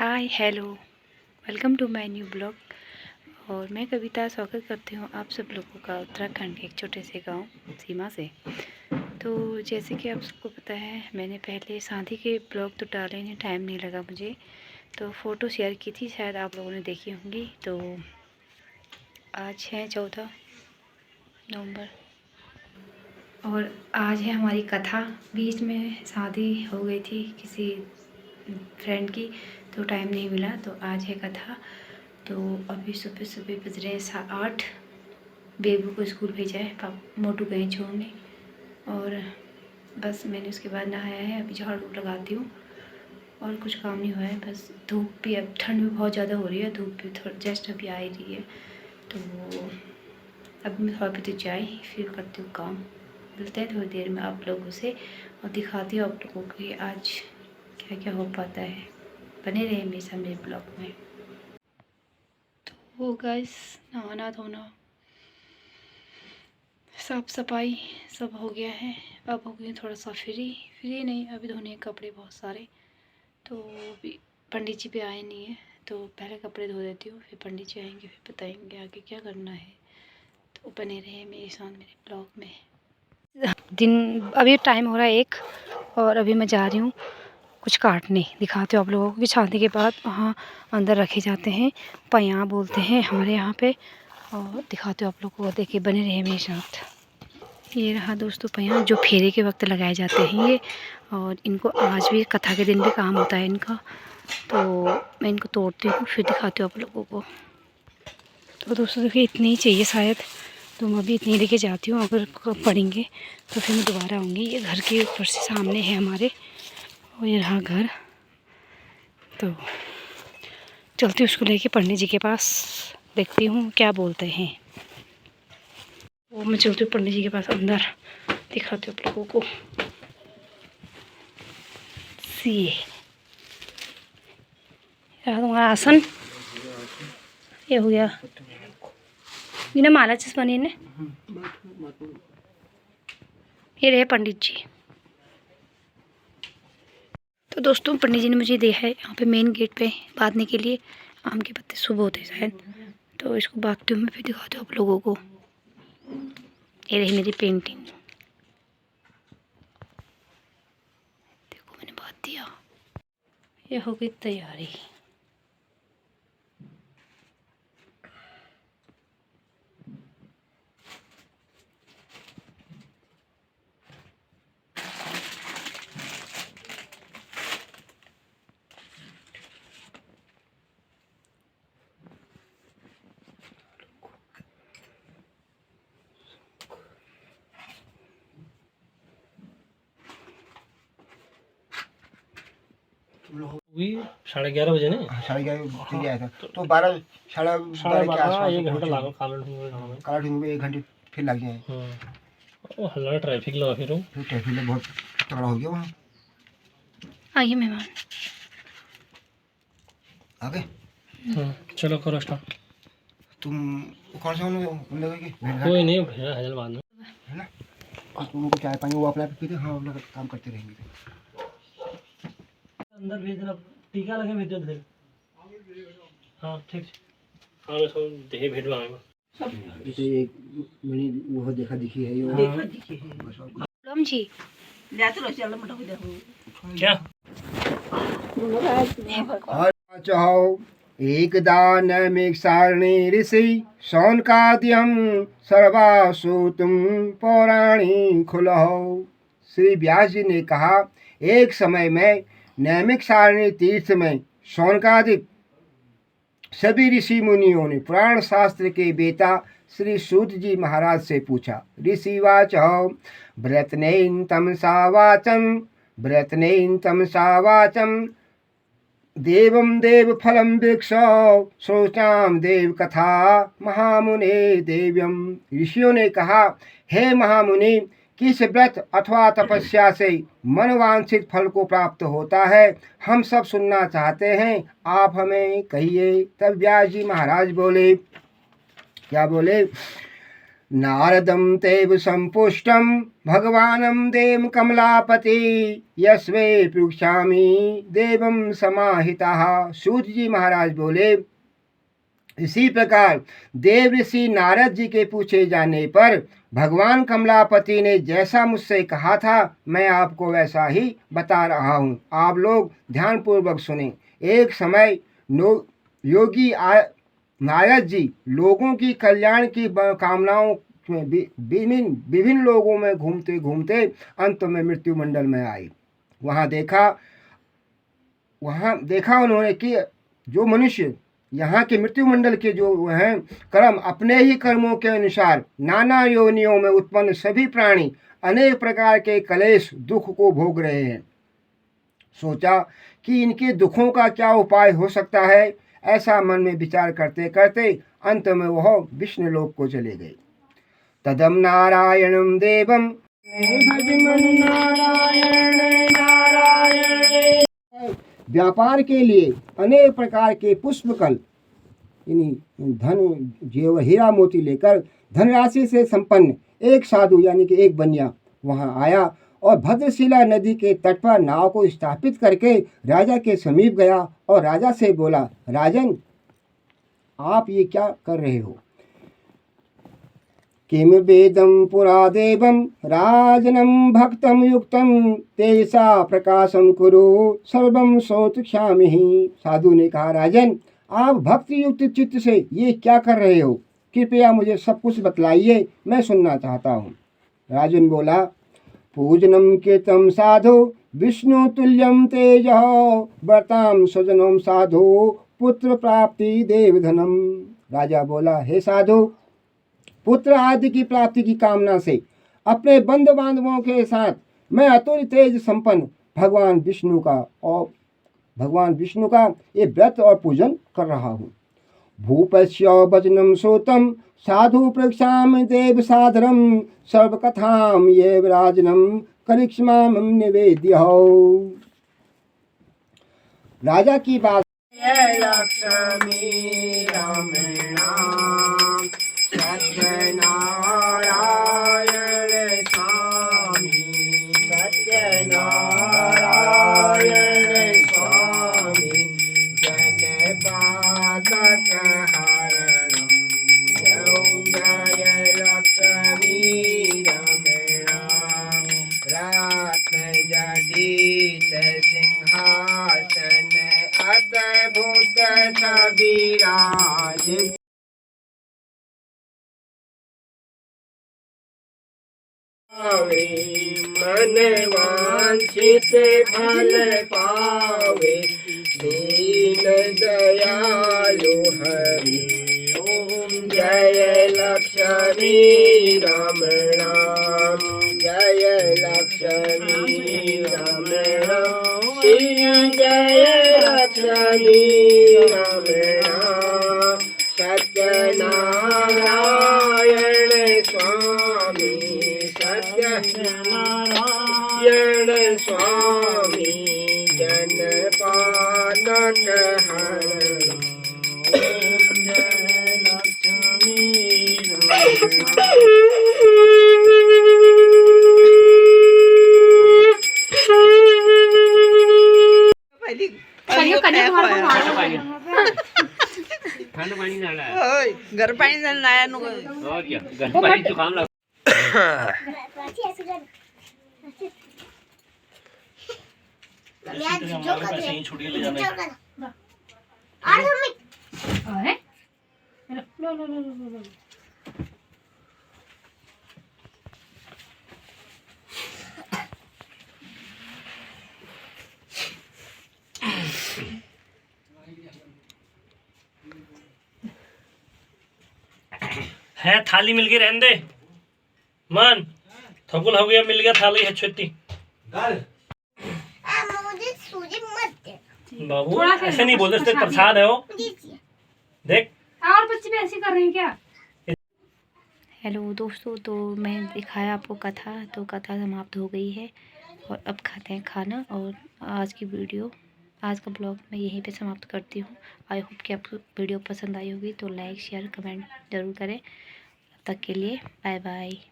Hi hello, welcome to my new blog. और मैं कविता स्वागत करती हूँ आप सब लोगों का उत्तराखंड के एक छोटे से गांव सीमा से। तो जैसे कि आप सबको पता है, मैंने पहले शादी के ब्लॉग तो डाले नहीं, टाइम नहीं लगा मुझे। तो फ़ोटो शेयर की थी, शायद आप लोगों ने देखी होंगी। तो आज है 14 नवंबर और आज है हमारी कथा। बीच में शादी हो गई थी किसी फ्रेंड की, तो टाइम नहीं मिला। तो आज है कथा। तो अभी सुबह सुबह बज रहे हैं 8। बेबू को स्कूल भेजा है, पापा मोटू गए छोड़ने। और बस मैंने उसके बाद नहाया है, अभी झाड़ू लगाती हूँ और कुछ काम नहीं हुआ है। बस धूप भी, अब ठंड भी बहुत ज़्यादा हो रही है, धूप भी थोड़ा जस्ट अभी आ ही रही है। तो अब मैं थोड़ा पीती चाय, फिर करती हूँ काम। मिलते हैं थोड़ी देर में आप लोगों से और दिखाती हूँ आप लोगों को आज क्या क्या हो पाता है। बने रहे हमेशा मेरे ब्लॉग में। तो गाइस, नहाना धोना साफ सफाई सब हो गया है। अब हो गई थोड़ा सा फ्री नहीं, अभी धोने हैं कपड़े बहुत सारे। तो अभी पंडित जी भी आए नहीं है, तो पहले कपड़े धो देती हूँ, फिर पंडित जी आएंगे, फिर बताएंगे आगे क्या करना है। तो बने रहे मेरे साथ मेरे ब्लॉग में। दिन अभी टाइम हो रहा है 1 और अभी मैं जा रही हूँ कुछ काटने। दिखाते हो आप लोगों को कि शादी के बाद वहाँ अंदर रखे जाते हैं, पयाँ बोलते हैं हमारे यहाँ पे। और दिखाते हो आप लोगों को, देखिए बने रहे मेरे साथ। ये रहा दोस्तों पयाँ, जो फेरे के वक्त लगाए जाते हैं ये। और इनको आज भी कथा के दिन भी काम होता है इनका। तो मैं इनको तोड़ती हूँ, फिर दिखाती हूँ आप लोगों को। तो दोस्तों देखिए इतनी ही चाहिए शायद, तो मैं अभी इतनी लेके जाती हूँ। अगर पड़ेंगे तो फिर मैं दोबारा आऊँगी। ये घर के ऊपर से सामने है हमारे, और ये रहा घर। तो चलती हूँ उसको लेके पंडित जी के पास, देखती हूँ क्या बोलते हैं। वो मैं चलती हूँ पंडित जी के पास अंदर, दिखाती हूँ आप लोगों को। सी तुम्हारा आसन ये हो गया, ये ना माला चश्मानी ने। ये रहे पंडित जी। तो दोस्तों पंडित जी ने मुझे दिया है यहाँ पे मेन गेट पे बांधने के लिए। आम के पत्ते शुभ होते हैं शायद, तो इसको बांधती हूँ मैं, फिर दिखाती हूँ आप लोगों को। ये रही मेरी पेंटिंग, देखो मैंने बांध दिया। ये हो गई तैयारी। हुई 11:30 बजे ने। 11:30 आया था, तो 12 साढ़े 12 के आसपास 1 घंटा लगा काला ढूंढ में 1 घंटे फिर लग जाए। ओ हल्ला ट्रैफिक लगा फिर ट्रैफिक में बहुत तगड़ा हो गया वहाँ। आइए मेहमान आगे चलो करो स्टार्ट। तुम कौन सा कोई नहीं भेजा है बाद में, है ना। तुमको चाय पानी वो अपना पीते, हाँ हम लोग काम करते रहेंगे। अंदर भेज देना, टीका लगे भेज दे। हाँ ठीक है, हाँ मैं सब देहे भेजवाएंगे। जैसे एक मैंने वो देखा दिखी है, ये देखा दिखी है राम जी। क्या चाहो एकदा नैमिक सारणी ऋषि शौनकाद्यम सर्वासुतुम पौराणी खुलहो। श्री व्यास जी ने कहा, एक समय में नैमिक सारणी तीर्थ में शौनकादिक सभी ऋषि मुनियों ने पुराण शास्त्र के बेता श्री सूत जी महाराज से पूछा। ऋषि वाचो व्रतनेन तमसा वाचम देवम देव फलम वृक्ष शोचाम देव कथा महामुने देव्यम। ऋषियों ने कहा, हे महामुनि, किस व्रत अथवा तपस्या से मनवांछित फल को प्राप्त होता है, हम सब सुनना चाहते हैं, आप हमें कहिए। तब व्यास जी महाराज बोले, क्या बोले, नारदं तेव सम्पुष्टं भगवानं देव कमलापति यस्वे पृच्छामि देवं समाहितः। सूत जी महाराज बोले, इसी प्रकार देव ऋषि नारद जी के पूछे जाने पर भगवान कमलापति ने जैसा मुझसे कहा था मैं आपको वैसा ही बता रहा हूँ। आप लोग ध्यानपूर्वक सुने। एक समय योगी नारद जी लोगों की कल्याण की कामनाओं में विभिन्न लोगों में घूमते घूमते अंत में मृत्यु मंडल में आए। वहाँ देखा उन्होंने कि जो मनुष्य यहाँ के मृत्यु मंडल के जो हैं कर्म, अपने ही कर्मों के अनुसार नाना योनियों में उत्पन्न सभी प्राणी अनेक प्रकार के क्लेश दुख को भोग रहे हैं। सोचा कि इनके दुखों का क्या उपाय हो सकता है। ऐसा मन में विचार करते करते अंत में वह विष्णु लोक को चले गए। तदम नारायणं देवम व्यापार के लिए अनेक प्रकार के पुष्पकल धन जेव हीरा मोती लेकर धनराशि से संपन्न एक साधु यानी कि एक बनिया वहां आया और भद्रशिला नदी के तट पर नाव को स्थापित करके राजा के समीप गया और राजा से बोला, राजन आप ये क्या कर रहे हो? किम वेदम पुरा देवम राजनम भक्तम युक्तम तेसा प्रकाशम कुरु सर्वम सोत्क्षामि। साधु ने कहा, राजन आप भक्ति युक्त चित्त से ये क्या कर रहे हो? कृपया मुझे सब कुछ बतलाइए, मैं सुनना चाहता हूँ। राजन बोला, पूजनम कीर्तम साधु विष्णु तुल्यम तेज व्रताम स्वजनम साधु पुत्र प्राप्ति देवधनम। राजा बोला, हे साधु, पुत्र आदि की प्राप्ति की कामना से अपने बंधु बांधवों के साथ मैं अतुल तेज संपन्न भगवान विष्णु का ये व्रत और पूजन कर रहा हूँ। भूपस्य वचनम श्रोतम साधु प्रक्षाम देव साधरम सर्वकथाम ये राजनम करिष्माम निवेद्य। राजा की बात लक्ष्मी रमणाम सत्यनारायण स्वामी सत्यनारायण स्वामी जनपातक हरणम जय लक्ष्मी रमणाम रत्न जडित सिंहासन अद्भुत छविराज। मन वांछित फल पावे दीन दयालु हरि ओम जय लक्ष्मी रमणाम जय लक्ष्मी रमणाम जय लक्ष्मी रमणाम सत्यनारायण स्वामी सत्यनारायण स्वामी जनपातक हरणम जय लक्ष्मी ठंड पानी डाला है, गर्म पानी डालना है नुको और क्या गर्म पानी तो काम लगा। छुट्टी ले जाना अरे लो लो लो लो लो। है थाली मिल गई, रहने दे मन थकुल हो गया, मिल गया थाली है छुट्टी। बाबू ऐसे नहीं बोलते, इससे प्रसाद है वो, देख। और बच्चे भी ऐसे कर रहे हैं क्या? हेलो दोस्तों, तो मैं दिखाया आपको कथा, तो कथा समाप्त हो गई है और अब खाते हैं खाना। और आज का ब्लॉग मैं यहीं पे समाप्त करती हूँ। आई होप कि आपको वीडियो पसंद आई होगी, तो लाइक शेयर कमेंट ज़रूर करें। तक के लिए बाय बाय।